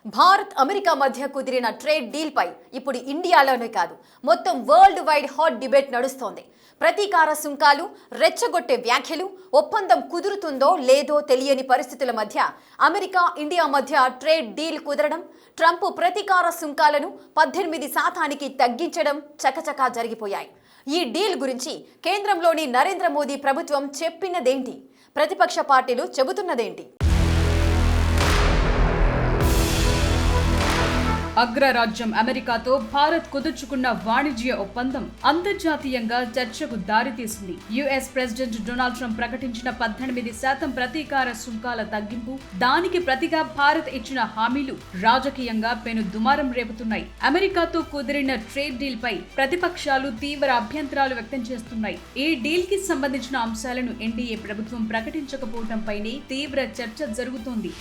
Bharat America మధ్య కుదిరిన trade deal పై ఇప్పుడు ఇండియాలోనే కాదు మొత్తం వరల్డ్ వైడ్ హాట్ డిబేట్ నడుస్తోంది. ప్రతీకార సుంకాలు, రెచ్చగొట్టే వ్యాఖ్యలు, ఒప్పందం కుదురుతుందో లేదో తెలియని పరిస్థితుల మధ్య అమెరికా ఇండియా మధ్య ట్రేడ్ డీల్ కుదరడం, ట్రంప్ ప్రతీకార సుంకాలను 18% తగ్గించడం చకచకా జరిగిపోయాయి. ఈ డీల్ గురించి కేంద్రంలోని నరేంద్ర మోదీ ప్రభుత్వం చెప్పినదేంటి? ప్రతిపక్ష పార్టీలు చెబుతున్నదేంటి? అగ్రరాజ్యం అమెరికాతో భారత్ కుదుర్చుకున్న వాణిజ్య ఒప్పందం అంతర్జాతీయంగా చర్చకు దారితీసింది. యుఎస్ ప్రెసిడెంట్ డొనాల్డ్ ట్రంప్ ప్రకటించిన 18% ప్రతీకార సుంకాల తగ్గింపు, దానికి ప్రతిగా భారత్ ఇచ్చిన హామీలు రాజకీయంగా పెను దుమారం రేపుతున్నాయి. అమెరికాతో కుదిరిన ట్రేడ్ డీల్ పై ప్రతిపక్షాలు తీవ్ర అభ్యంతరాలు వ్యక్తం చేస్తున్నాయి. ఈ డీల్ కి సంబంధించిన అంశాలను ఎన్డీఏ ప్రభుత్వం ప్రకటించకపోవడంపైనే తీవ్ర చర్చ జరుగుతోంది.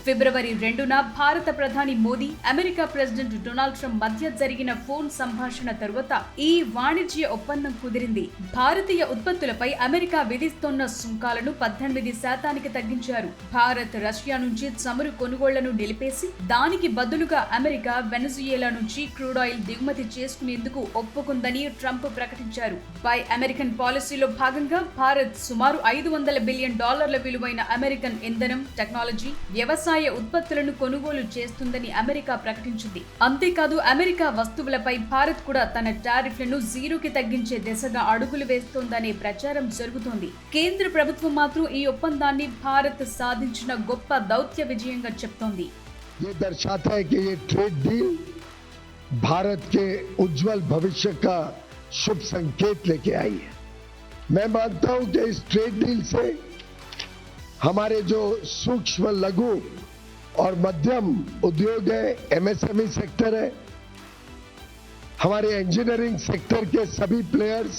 ఫిబ్రవరి 2న భారత ప్రధాని Modi, America president Donald Trump మధ్య జరిగిన ఫోన్ సంభాషణ తరువాత ఈ వాణిజ్య ఒప్పందం కుదిరింది. భారతీయ ఉత్పత్తులపై అమెరికా విధిస్తోన్న సుంకాలను 18% తగ్గించారు. భారత్ రష్యా నుంచి చమురు కొనుగోళ్లను నిలిపేసి దానికి బదులుగా అమెరికా వెనజుయేలా నుంచి క్రూడ్ ఆయిల్ దిగుమతి చేసుకునేందుకు ఒప్పుకుందని ట్రంప్ ప్రకటించారు. బై అమెరికన్ పాలసీలో భాగంగా భారత్ సుమారు $500 బిలియన్ విలువైన అమెరికన్ ఇంధనం, టెక్నాలజీ, వ్యవసాయ ఉత్పత్తులను కొనుగోలు చేస్తుందని అమెరికా ప్రకటించింది. అంతేకాదు అమెరికా వస్తువులపై భారత్ కూడా తన టారిఫ్లను జీరోకి తగ్గించే దిశగా అడుగులు వేస్తోందనే ప్రచారం జరుగుతోంది. కేంద్ర ప్రభుత్వం మాత్రం ఈ ఒప్పందాన్ని భారత్ సాధించిన గొప్ప దౌత్య విజయంగా చెప్తోంది. ये दर्शाता है कि ये ट्रेड डील भारत के उज्जवल भविष्य का शुभ संकेत लेके आई है। मैं मानता हूं कि इस ट्रेड डील से हमारे जो सूक्ष्म, लघु और मध्यम उद्योग है, एमएसएमई सेक्टर है, हमारे इंजीनियरिंग सेक्टर के सभी प्लेयर्स,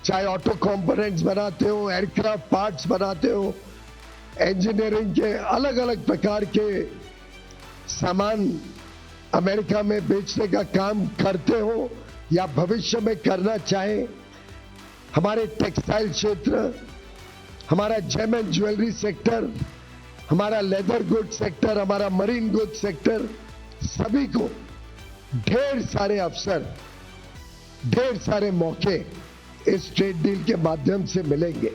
चाहे ऑटो कंपोनेंट्स बनाते हो, एयरक्राफ्ट पार्ट्स बनाते हो, इंजीनियरिंग के अलग अलग प्रकार के सामान अमेरिका में बेचने का काम करते हो या भविष्य में करना चाहे, हमारे टेक्सटाइल क्षेत्र, हमारा जेम एंड ज्वेलरी सेक्टर, हमारा लेदर गुड सेक्टर, हमारा मरीन गुड सेक्टर, सभी को ढेर सारे अवसर, ढेर सारे मौके इस ट्रेड डील के माध्यम से मिलेंगे।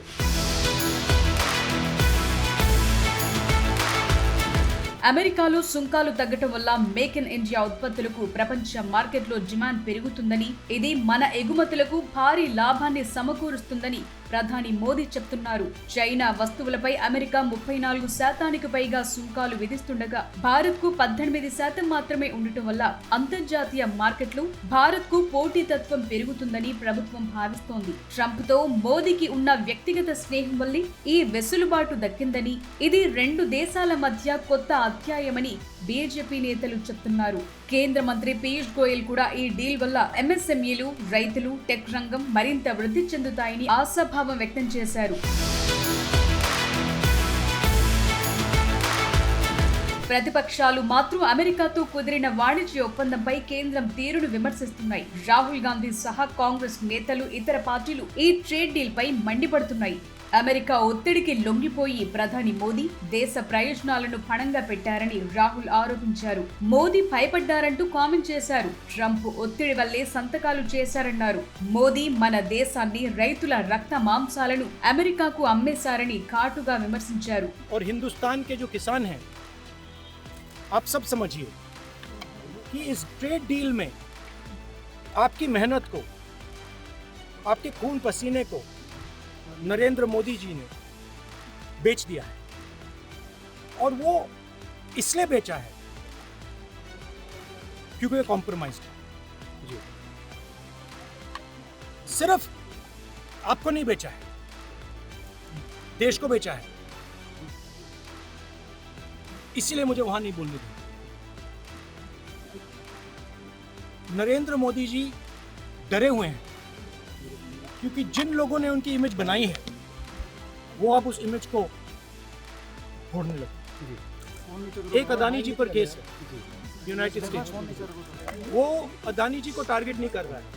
అమెరికాలో సుంకాలు తగ్గటం వల్ల మేక్ ఇన్ ఇండియా ఉత్పత్తులకు ప్రపంచ మార్కెట్లో డిమాండ్ పెరుగుతుందని, ఇది మన ఎగుమతులకు భారీ లాభాన్ని సమకూరుస్తుందని ప్రధాని మోదీ చెప్తున్నారు. చైనా వస్తువులపై అమెరికా 34% పైగా సుంకాలు విధిస్తుండగా భారత్ కు 18% మాత్రమే ఉండటం వల్ల అంతర్జాతీయ మార్కెట్లు భారత్ కు పోటీతత్వం పెరుగుతుందని ప్రభుత్వం భావిస్తోంది. ట్రంప్ తో మోదీకి ఉన్న వ్యక్తిగత స్నేహం వల్లే ఈ వెసులుబాటు దక్కిందని, ఇది రెండు దేశాల మధ్య కొత్త అధ్యాయమని బీజేపీ నేతలు చెప్తున్నారు. కేంద్ర మంత్రి పీయూష్ గోయల్ కూడా ఈ డీల్ వల్ల ఎంఎస్ఎంఈలు, రైతులు, టెక్ రంగం మరింత వృద్ధి చెందుతాయని ఆశాభావం వ్యక్తం చేశారు. ప్రతిపక్షాలు మాత్రం అమెరికాతో కుదిరిన వాణిజ్య ఒప్పందంపై కేంద్రం తీరును విమర్శిస్తున్నాయి. రాహుల్ గాంధీ సహా కాంగ్రెస్ నేతలు, ఇతర పార్టీలు ఈ ట్రేడ్ డీల్ పై మండిపడుతున్నాయి. అమెరికా ఒత్తిడికి లొంగిపోయి ప్రధాని మోదీ దేశ ప్రయోజనాలను పణంగా పెట్టారని రాహుల్ ఆరోపించారు. మోదీ భయపడ్డారంటూ కామెంట్ చేశారు. ట్రంప్ ఒత్తిడి వల్లే సంతకాలు చేశారన్నారు. మోదీ మన దేశాన్ని, రైతుల రక్త మాంసాలను అమెరికాకు అమ్మేశారని ఘాటుగా విమర్శించారు. और हिंदुस्तान के जो किसान हैं, आप सब समझिए कि इस ट्रेड डील में आपकी मेहनत को, आपके खून पसीने को नरेंद्र मोदी जी ने बेच दिया है, और वो इसलिए बेचा है क्योंकि ये कॉम्प्रोमाइज्ड है जी। सिर्फ आपको नहीं बेचा है, देश को बेचा है, इसीलिए मुझे वहां नहीं बोलने दी। नरेंद्र मोदी जी डरे हुए हैं क्योंकि जिन लोगों ने उनकी इमेज बनाई है वो अब उस इमेज को फोड़ने लगे। एक अदानी जी पर केस है यूनाइटेड स्टेट्स, वो अदानी जी को टारगेट नहीं कर रहा है,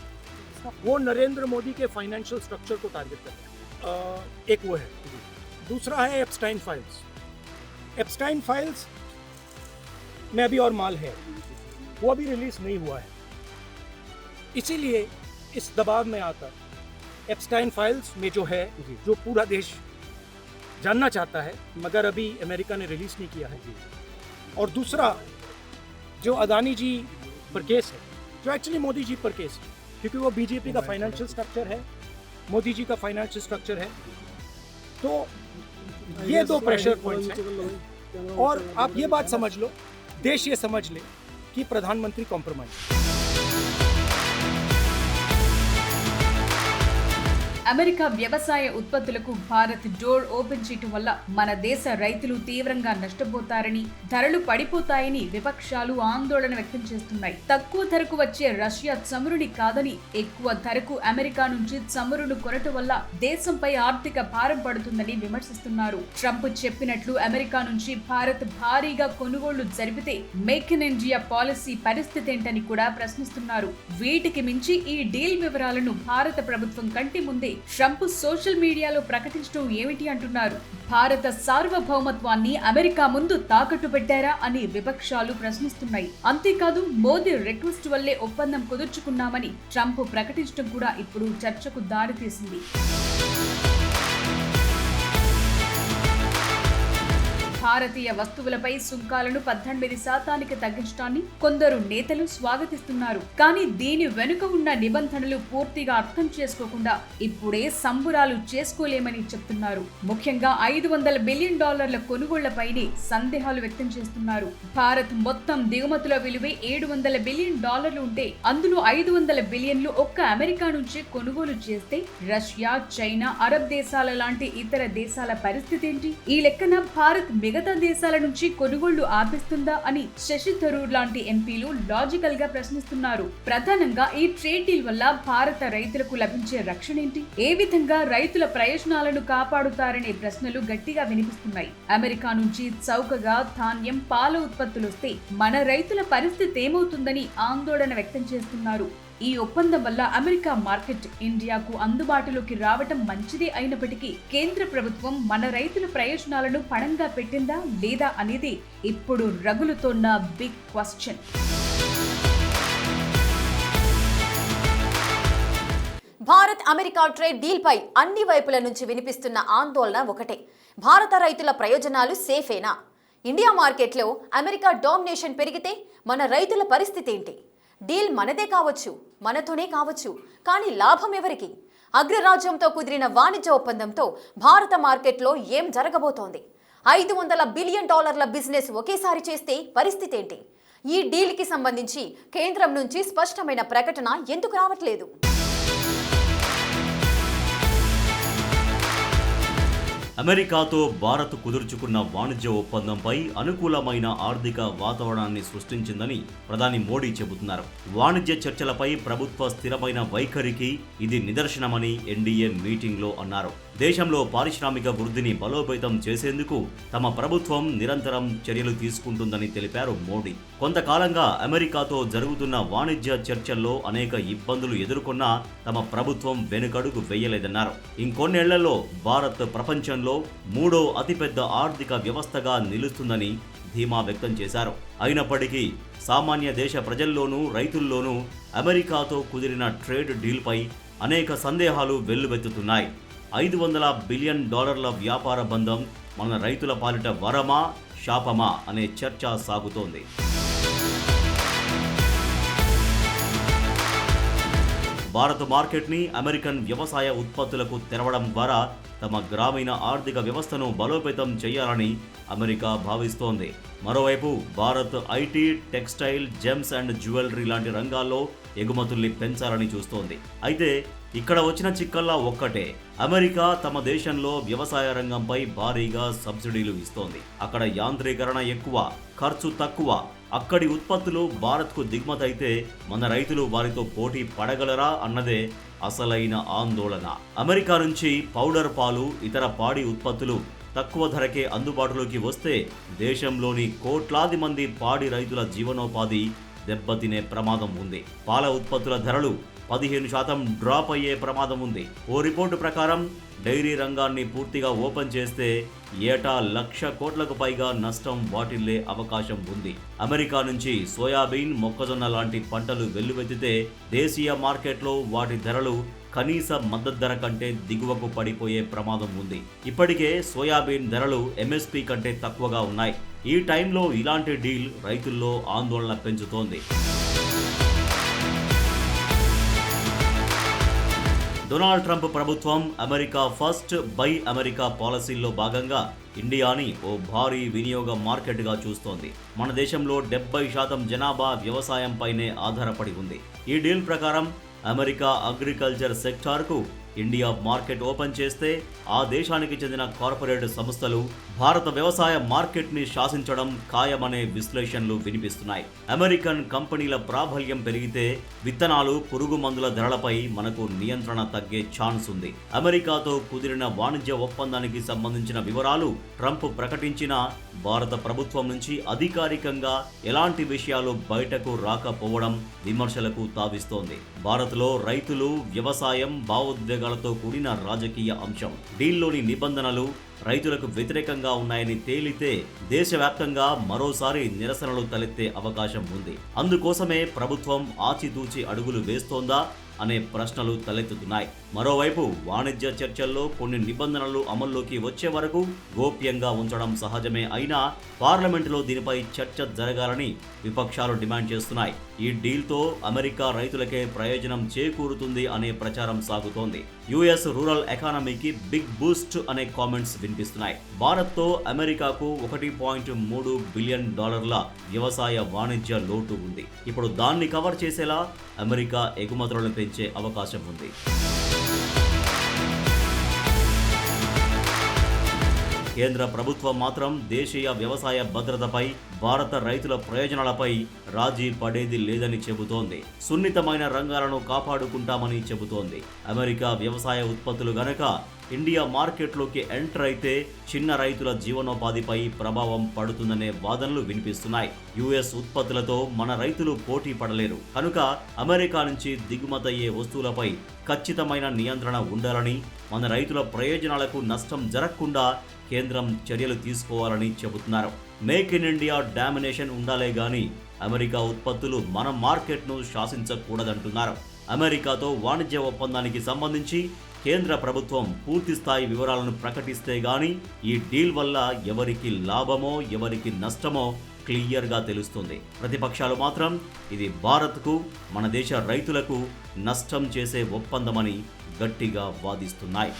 वो नरेंद्र मोदी के फाइनेंशियल स्ट्रक्चर को टारगेट कर रहा है। एक वो है। दूसरा है एप्स्टाइन फाइल्स। एप्स्टाइन फाइल्स में अभी और माल है, वो अभी रिलीज नहीं हुआ है, इसीलिए इस दबाव में आकर एप्स्टाइन फाइल्स में जो है, जो पूरा देश जानना चाहता है, मगर अभी अमेरिका ने रिलीज नहीं किया है। और दूसरा जो अदानी जी पर केस है, जो एक्चुअली मोदी जी पर केस है, क्योंकि वो बीजेपी का फाइनेंशियल स्ट्रक्चर है, मोदी जी का फाइनेंशियल स्ट्रक्चर है, तो ये दो प्रेशर पॉइंट्स हैं। और आप ये बात समझ लो, देश ये समझ ले कि प्रधानमंत्री कॉम्प्रोमाइज। అమెరికా వ్యవసాయ ఉత్పత్తులకు భారత్ డోర్ ఓపెన్ చేయటం వల్ల మన దేశ రైతులు తీవ్రంగా నష్టపోతారని, ధరలు పడిపోతాయని విపక్షాలు ఆందోళన వ్యక్తం చేస్తున్నాయి. తక్కువ ధరకు వచ్చే రష్యా చమురుని కాదని ఎక్కువ ధరకు అమెరికా నుంచి చమురును కొనటం వల్ల దేశంపై ఆర్థిక భారం పడుతుందని విమర్శిస్తున్నారు. ట్రంప్ చెప్పినట్లు అమెరికా నుంచి భారత్ భారీగా కొనుగోళ్లు జరిపితే మేక్ ఇన్ ఇండియా పాలసీ పరిస్థితి ఏంటని కూడా ప్రశ్నిస్తున్నారు. వీటికి మించి ఈ డీల్ వివరాలను భారత ప్రభుత్వం కంటి ముందే ట్రంప్ సోషల్ మీడియాలో ప్రకటించడం ఏమిటి అంటున్నారు. భారత సార్వభౌమత్వాన్ని అమెరికా ముందు తాకట్టు పెట్టారా అని విపక్షాలు ప్రశ్నిస్తున్నాయి. అంతేకాదు, మోదీ రిక్వెస్ట్ వల్లే ఒప్పందం కుదుర్చుకున్నామని ట్రంప్ ప్రకటించడం కూడా ఇప్పుడు చర్చకు దారితీసింది. భారతీయ వస్తువులపై సుంకాలను 18% తగ్గించడాన్ని కొందరు నేతలు స్వాగతిస్తున్నారు. కానీ దీని వెనుక ఉన్న నిబంధనలు పూర్తిగా అర్థం చేసుకోకుండా ఇప్పుడే సంబురాలు చేసుకోలేమని చెప్తున్నారు. ముఖ్యంగా $500 బిలియన్ కొనుగోళ్లపైనే సందేహాలు వ్యక్తం చేస్తున్నారు. భారత్ మొత్తం దిగుమతుల విలువే $700 బిలియన్ ఉంటే అందులో $500 బిలియన్లు ఒక్క అమెరికా నుంచే కొనుగోలు చేస్తే రష్యా, చైనా, అరబ్ దేశాల లాంటి ఇతర దేశాల పరిస్థితి ఏంటి? ఈ లెక్కన భారత్ మిగతా దేశాల నుంచి కొనుగోళ్లు ఆపిస్తుందా అని శశి థరూర్ లాంటి ఎంపీలు లాజికల్ గా ప్రశ్నిస్తున్నారు. ప్రధానంగా ఈ ట్రేడ్ డీల్ వల్ల భారత రైతులకు లభించే రక్షణ ఏంటి? ఏ విధంగా రైతుల ప్రయోజనాలను కాపాడుతారనే ప్రశ్నలు గట్టిగా వినిపిస్తున్నాయి. అమెరికా నుంచి చౌకగా ధాన్యం, పాల ఉత్పత్తులు వస్తే మన రైతుల పరిస్థితి ఏమవుతుందని ఆందోళన వ్యక్తం చేస్తున్నారు. ఈ ఒప్పందం వల్ల అమెరికా మార్కెట్ ఇండియాకు అందుబాటులోకి రావటం మంచిదే అయినప్పటికీ కేంద్ర ప్రభుత్వం మన రైతుల ప్రయోజనాలను పణంగా పెట్టిందా లేదా అనేది ఇప్పుడు రగులుతోన్న big question. Bharat America trade deal పై అన్ని వైపుల నుంచి వినిపిస్తున్న ఆందోళన ఒకటే. భారత రైతుల ప్రయోజనాలు సేఫేనా? ఇండియా మార్కెట్లో అమెరికా డామినేషన్ పెరిగితే మన రైతుల పరిస్థితి ఏంటి? డీల్ మనదే కావచ్చు, మనతోనే కావచ్చు, కానీ లాభం ఎవరికి? అగ్రరాజ్యంతో కుదిరిన వాణిజ్య ఒప్పందంతో భారత మార్కెట్లో ఏం జరగబోతోంది? $500 బిలియన్ బిజినెస్ ఒకేసారి చేస్తే పరిస్థితి ఏంటి? ఈ డీల్కి సంబంధించి కేంద్రం నుంచి స్పష్టమైన ప్రకటన ఎందుకు రావట్లేదు? అమెరికాతో భారత్ కుదుర్చుకున్న వాణిజ్య ఒప్పందంపై అనుకూలమైన ఆర్థిక వాతావరణాన్ని సృష్టించిందని ప్రధాని మోడీ చెబుతున్నారు. వాణిజ్య చర్చలపై ప్రభుత్వ స్థిరమైన వైఖరికి ఇది నిదర్శనమని ఎన్డీఏ మీటింగ్లో అన్నారు. దేశంలో పారిశ్రామిక వృద్ధిని బలోపేతం చేసేందుకు తమ ప్రభుత్వం నిరంతరం చర్యలు తీసుకుంటుందని తెలిపారు మోడీ. కొంతకాలంగా అమెరికాతో జరుగుతున్న వాణిజ్య చర్చల్లో అనేక ఇబ్బందులు ఎదుర్కొన్నా తమ ప్రభుత్వం వెనుకడుగు వేయలేదన్నారు. ఇంకొన్నేళ్లలో భారత్ ప్రపంచంలో 3వ అతిపెద్ద ఆర్థిక వ్యవస్థగా నిలుస్తుందని ధీమా వ్యక్తం చేశారు. అయినప్పటికీ సామాన్య దేశ ప్రజల్లోనూ రైతుల్లోనూ అమెరికాతో కుదిరిన ట్రేడ్ డీల్పై అనేక సందేహాలు వెల్లువెత్తుతున్నాయి. $500 బిలియన్ వ్యాపార బంధం మన రైతుల పాలిట వరమా, శాపమా అనే చర్చ సాగుతోంది. భారత మార్కెట్ని అమెరికన్ వ్యవసాయ ఉత్పత్తులకు తెరవడం ద్వారా తమ గ్రామీణ ఆర్థిక వ్యవస్థను బలోపేతం చేయాలని అమెరికా భావిస్తోంది. మరోవైపు Bharat IT, textile, gems and jewellery లాంటి రంగాల్లో ఎగుమతుల్ని పెంచాలని చూస్తోంది. అయితే ఇక్కడ వచ్చిన చిక్కల్లా ఒక్కటే, అమెరికా తమ దేశంలో వ్యవసాయ రంగంపై భారీగా సబ్సిడీలు ఇస్తోంది. అక్కడ యాంత్రీకరణ ఎక్కువ, ఖర్చు తక్కువ. అక్కడి ఉత్పత్తులు భారత్కు దిగుమతైతే మన రైతులు వారితో పోటీ పడగలరా అన్నదే అసలైన ఆందోళన. అమెరికా నుంచి పౌడర్ పాలు, ఇతర పాడి ఉత్పత్తులు తక్కువ ధరకే అందుబాటులోకి వస్తే దేశంలోని కోట్లాది మంది పాడి రైతుల జీవనోపాధి దెబ్బతినే ప్రమాదం ఉంది. పాల ఉత్పత్తుల ధరలు 15% డ్రాప్ అయ్యే ప్రమాదం ఉంది. ఓ రిపోర్టు ప్రకారం డైరీ రంగాన్ని పూర్తిగా ఓపెన్ చేస్తే ఏటా 1,00,000 కోట్లకు పైగా నష్టం వాటిల్లే అవకాశం ఉంది. అమెరికా నుంచి సోయాబీన్, మొక్కజొన్న లాంటి పంటలు వెల్లువెత్తితే దేశీయ మార్కెట్లో వాటి ధరలు కనీస మద్దతు ధర కంటే దిగువకు పడిపోయే ప్రమాదం ఉంది. ఇప్పటికే సోయాబీన్ ధరలు ఎంఎస్పీ కంటే తక్కువగా ఉన్నాయి. ఈ టైంలో ఇలాంటి డీల్ రైతుల్లో ఆందోళన పెంచుతోంది. డొనాల్డ్ ట్రంప్ ప్రభుత్వం అమెరికా ఫస్ట్, బై అమెరికా పాలసీల్లో భాగంగా ఇండియాని ఓ భారీ వినియోగ మార్కెట్గా చూస్తోంది. మన దేశంలో 70% జనాభా వ్యవసాయంపైనే ఆధారపడి ఉంది. ఈ డీల్ ప్రకారం అమెరికా అగ్రికల్చర్ సెక్టార్కు ఇండియా మార్కెట్ ఓపెన్ చేస్తే ఆ దేశానికి చెందిన కార్పొరేట్ సంస్థలు భారత వ్యవసాయ మార్కెట్ని శాసించడం ఖాయమనే విశ్లేషణలు వినిపిస్తున్నాయి. అమెరికన్ కంపెనీల ప్రాబల్యం పెరిగితే విత్తనాలు, పురుగు మందుల ధరలపై మనకు నియంత్రణ తగ్గే ఛాన్స్ ఉంది. అమెరికాతో కుదిరిన వాణిజ్య ఒప్పందానికి సంబంధించిన వివరాలు ట్రంప్ ప్రకటించినా భారత ప్రభుత్వం నుంచి అధికారికంగా ఎలాంటి విషయాలు బయటకు రాకపోవడం విమర్శలకు తావిస్తోంది. భారత్లో రైతులు, వ్యవసాయం భావోద్వేగాలతో కూడిన రాజకీయ అంశం. డీల్లోని నిబంధనలు రైతులకు వ్యతిరేకంగా ఉన్నాయని తేలితే దేశవ్యాప్తంగా మరోసారి నిరసనలు తలెత్తే అవకాశం ఉంది. అందుకోసమే ప్రభుత్వం ఆచితూచి అడుగులు వేస్తోందా అనే ప్రశ్నలు తలెత్తుతున్నాయి. మరోవైపు వాణిజ్య చర్చల్లో కొన్ని నిబంధనలు అమల్లోకి వచ్చే వరకు గోప్యంగా ఉంచడం సహజమే అయినా పార్లమెంటులో దీనిపై చర్చ జరగాలని విపక్షాలు డిమాండ్ చేస్తున్నాయి. ఈ డీల్తో అమెరికా రైతులకే ప్రయోజనం చేకూరుతుంది అనే ప్రచారం సాగుతోంది. యుఎస్ రూరల్ ఎకానమీకి బిగ్ బూస్ట్ అనే కామెంట్స్ వినిపిస్తున్నాయి. భారత్తో అమెరికాకు $1.3 బిలియన్ వ్యవసాయ వాణిజ్య లోటు ఉంది. ఇప్పుడు దాన్ని కవర్ చేసేలా అమెరికా ఎగుమతులను పెంచే అవకాశం ఉంది. కేంద్ర ప్రభుత్వం మాత్రం దేశీయ వ్యవసాయ భద్రతపై, భారత రైతుల ప్రయోజనాలపై రాజీ పడేది లేదని చెబుతోంది. సున్నితమైన రంగాలను కాపాడుకుంటామని చెబుతోంది. అమెరికా వ్యవసాయ ఉత్పత్తులు గనక ఇండియా మార్కెట్లోకి ఎంటర్ అయితే చిన్న రైతుల జీవనోపాధిపై ప్రభావం పడుతుందనే వాదనలు వినిపిస్తున్నాయి. యుఎస్ ఉత్పత్తులతో మన రైతులు పోటీ పడలేరు కనుక అమెరికా నుంచి దిగుమతయ్యే వస్తువులపై ఖచ్చితమైన నియంత్రణ ఉండాలని, మన రైతుల ప్రయోజనాలకు నష్టం జరగకుండా కేంద్రం చర్యలు తీసుకోవాలని చెబుతున్నారు. మేక్ ఇన్ ఇండియా డామినేషన్ ఉండాలే గాని అమెరికా ఉత్పత్తులు మన మార్కెట్ను శాసించకూడదంటున్నారు. అమెరికాతో వాణిజ్య ఒప్పందానికి సంబంధించి కేంద్ర ప్రభుత్వం పూర్తిస్థాయి వివరాలను ప్రకటిస్తే గాని ఈ డీల్ వల్ల ఎవరికి లాభమో ఎవరికి నష్టమో క్లియర్గా తెలుస్తుంది. ప్రతిపక్షాలు మాత్రం ఇది భారత్కు, మన దేశ రైతులకు నష్టం చేసే ఒప్పందమని గట్టిగా వాదిస్తున్నాయి.